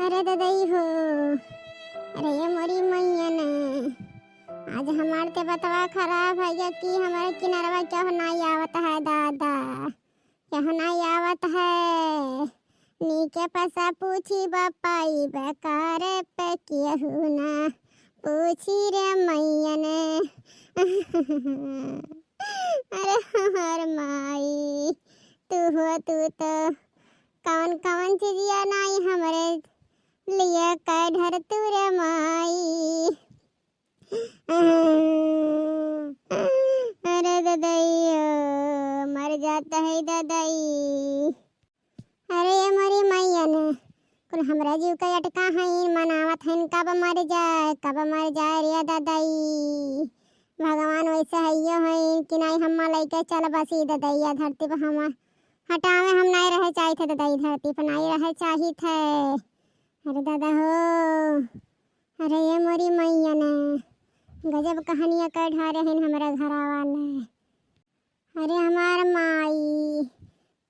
अरे ददई हो, अरे ये मोरी मैया ने आज हमारे ते बतवा खराब है या कि हमारे किनारवा क्या नहीं आवत है दादा, क्या नहीं आवत है। नीके पैसा पूछी बापाई बेकार पे केहू ना पूछी रे मैया ने। अरे हमार माई तू हो, तू तो कौन कौन चीजिया नहीं हमारे लिए कह ढर तू रे माई। अरे ददाई मर जाता है ददाई। अरे ये मरी मैया ने कुल हमरा जीव का अटका है मनावत है कब मर जाए रे ददाई। भगवान वैसे है यो है कि नहीं हम लेके चल बसी ददैया धरती पर हम हटावे हम नहीं रहे चाहिए थे ददाई, धरती पर नहीं रहे चाहिए थे। अरे दादा हो, अरे ये मोरी मैया ने गजब कहानियाँ कर ढारे हैं हमारे घरा वाले। अरे हमार माई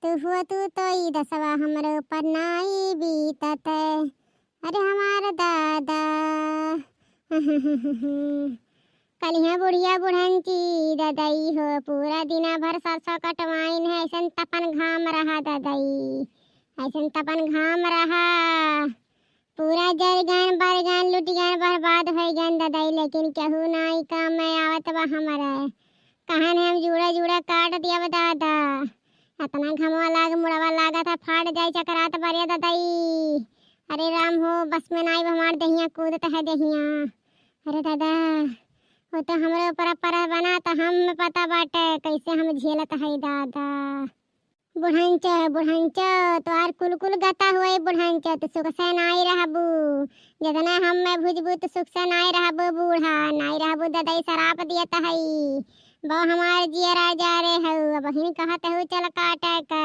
तू हुआ तू तो ई दसवा हमारे ऊपर नाई बीतत। अरे हमार दादा कलिया बुढ़िया बुढ़ंची ददाई हो पूरा दिना भर सरसों कटवाइन है ऐसन तपन घाम रहा ददाई, ऐसन तपन घाम रहा पूरा जरगन बरगन लुटियन बर्बाद हो गन ददाई। लेकिन केहू नहीं काम में आवत बा हमारे कहाँ ने हम जुड़ा जुड़ा काट दिया बा दादा। इतना घमवा लाग मुड़वा लागा था फाड़ जाए चकरात बरिया ददाई। अरे राम हो बस में नहीं हमार दहिया कूदत है दहिया। अरे दादा वो तो हमारे ऊपर पर बना तो हम पता बाटे कैसे हम झेलत है दादा। बुढ़ंच तो आर कुल गता हुए बुढ़ंच तो सुख से नहीं रहबू, जितना हम में भुजबू तो सुख से नहीं रहबू, बूढ़ा नहीं रहबू ददाई शराप दियत है बहु हमारे जियरा जा रे हऊ बहिन कहत हऊ चल काटे के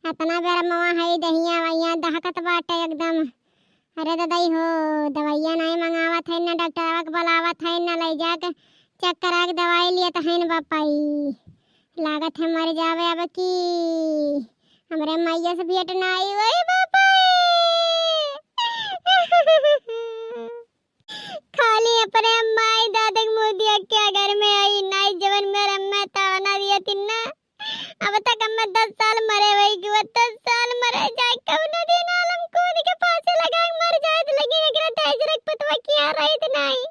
इतना बेर मवा है दहिया वैया दहकत बाटे एकदम। अरे ददाई हो दवाइया नहीं मंगावत है न डॉक्टर के बुलावत है न ले जाके चेक करा के दवाई लियत है न बापाई। लागत है मर जावे अब की हमरे मैया से भेंट नहीं हुई बापाई। खाली अपने माई दादा के मुंह दिया क्या घर में आई नहीं जवन मेरा मैं ताना दिया तिन्ना। अब तक हम 10 साल मरे वही कि 10 साल मरे जाए कब न दिन आलम कूद के पासे लगा मर जाए तो लगी एकरा तेज रख पतवा किया रही थी नहीं।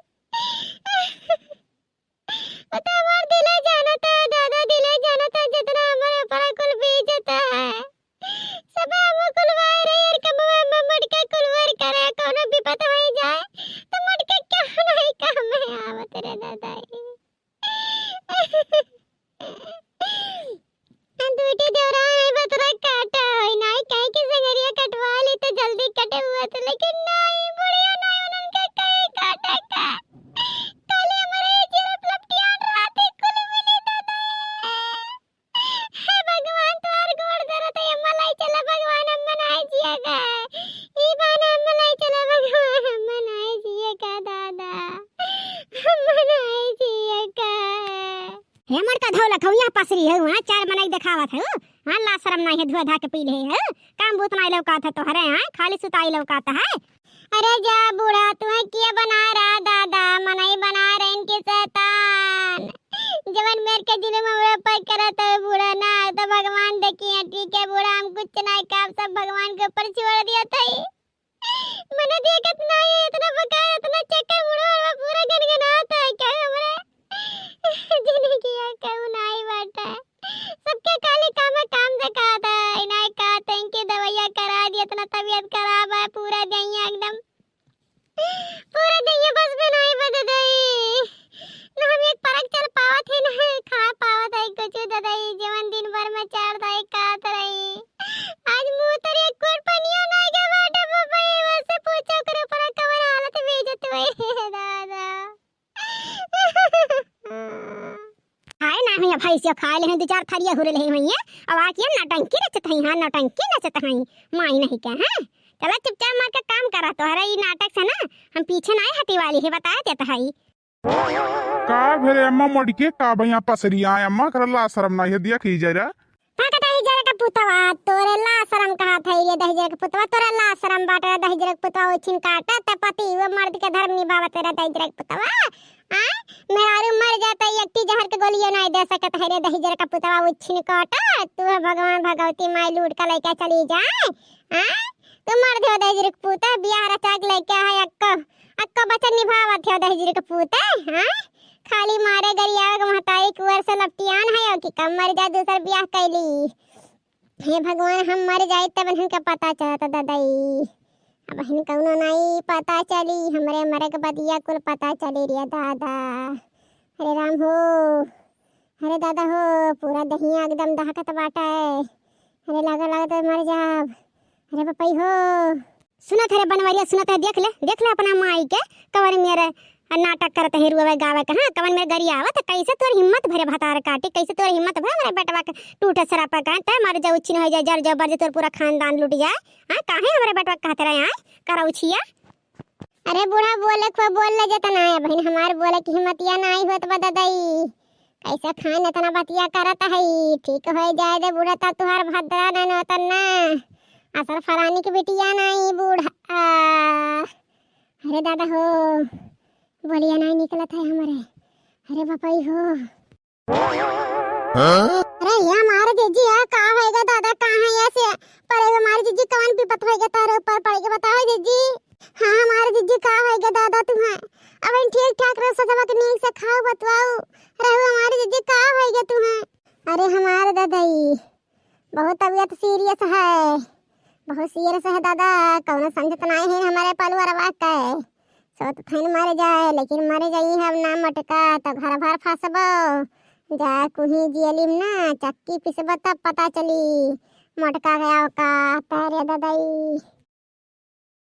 पता हमार दिले जाना था दादा, दिले जाना था जितना हमारे ऊपर कुल बीजता है सब हम कुल वायर यार कब में मटके कुल वायर करे कोनो विपत हो जाए तो मटके क्या नहीं काम में आवत रे दादा। अंदूटी देवरा है बतरा काटा है नहीं कहीं की संगरिया कटवा ली तो जल्दी कटे हुआ तो लेकिन नहीं बुढ़िया नहीं उनका कहीं काटा का काले हमारे जेरा प्लपटियान राते कुल मिली दादा। हे भगवान तोर गोड़ दरत है मलाई चला भगवान हम नहीं जिएगा ई बाना हम नहीं चला भगवान हम नहीं जिएगा दादा, हम नहीं जिएगा। हे मर का धौला खौया पसरी है वहां चार बनाई दिखावत है हां ला शर्म नहीं है धुआ धा के पी ले है काम भूत नहीं लौका था तो हरे हां खाली सुताई लौकाता है। अरे जा बूढ़ा तुम्हें किया बना रहा दादा मनाई बना रहे इनके शैतान जवन मेर के दिल में उड़े पर करत है बूढ़ा ना तो भगवान देखिए ठीक है बूढ़ा हम कुछ नहीं काम सब भगवान के ऊपर छोड़ दिया था। मैंने देखत नहीं इतना बकाया इतना चक्कर बूढ़ा पूरा गनगनाता है क्या हमरे जिंदगी है कहू नहीं बाटा सबके काली काम दिखाता है इनाय का तंके दवाइयां करा दी इतना तबीयत खराब है पूरा दैया एकदम पूरा दैया बस बनाई बददाई ना हम एक परक चल पावत है ना खा पावत है कुछ ददाई जीवन दिन भर में चार दाई कात रही आज मुंह तर एक कोट पनिया नहीं के बाटा बाबा वैसे पूछो करे पर कवर हालत बेइज्जत हुई दादा। हाय ना भैया भाई से खा ले हैं 2-4 थरिया हुरे ले हैं अब आके नटंकी नचत हैं हां नटंकी नचत हैं माई नहीं क्या है चला चुपचाप मार के काम करा तो हरा ये नाटक से ना हम पीछे नहीं हटी वाली है बताया देता है का भेरे अम्मा मडके का भैया पसरिया अम्मा करला शर्म नहीं दिया की जरा पाका दही जरा का पुतवा तोरे ला शरम कहा था ये दही जरा का पुतवा तोरे ला शरम बाटा दही जरा का पुतवा उछिन काटा त पति वो मर्द के धर्म निभावा तेरा दही जरा का पुतवा आ मेरा मर जाता एकटी जहर के गोलियां नहीं दे सकत है रे दही जरा का पुतवा उछिन काटा तू भगवान भगवती माई लूट का लेके चली जाए आ तू मर दे दही जरा का पुता बियाह रचाक लेके है अक्का अक्का बचन निभावा थे दही जरा का पुता हां खाली मारे गरियाग महतारी कुंवर से लपटियान है कि कम मर जा दूसर ब्याह कैली हे भगवान हम मर जाए तब हमके पता चलता दादाई अब हम कौनो नहीं पता चली हमरे मरे के बदिया कुल पता चली रे दादा अरे राम हो अरे दादा हो पूरा दहिया एकदम दहकत बाटा है अरे लगा लगा तो मर जाब अरे पपई हो सुनत है बनवरिया सुनत है देख ले अपना माई के कवर मेरे नाटक करते हैं रुआ गावे का हां कवन में गरिया आवत कैसे तोर हिम्मत भरे भतार काटी कैसे तोर हिम्मत भरे मेरे बेटवा के टूटे सरापा का त मर जा उछिन हो जाए जर जबर जे तोर पूरा खानदान लूट जाए हां काहे हमरे बेटवा कहते रहे आए कराउ छिया अरे बूढ़ा बोले को बोल ले जतना है बहन हमार बोले की हिम्मतिया नहीं होत बा दादाई कैसे खान इतना बतिया करत है ठीक हो जाए दे बूढ़ा ता तुहार भद्रा न नतन ना असल फरानी की बिटिया नहीं बूढ़ा अरे दादा हो बोलिया नहीं निकला था हमारे अरे बापाई हो अरे ये हमारे जीजी है कहाँ होएगा दादा कहाँ है ऐसे पर हमारे जीजी कौन भी पता होएगा तारे ऊपर पड़ेगा बताओ जीजी हाँ हमारे जीजी कहाँ होएगा दादा तुम्हें अब इन ठीक ठाक रहो सजवा के नींद से खाओ बतवाओ अरे हमारे जीजी कहाँ होएगा तुम्हें अरे हमारे दादाई बहुत तबीयत सीरियस है बहुत सीरियस है दादा कौन समझत नहीं है हमारे पलवर आवाज का है सो तो थैन मर जाए लेकिन मर जाई हम ना मटका तो घर भर फंसबो जा कुही जियलिम ना चक्की पिसब तब पता चली मटका गया का तेरे दादाई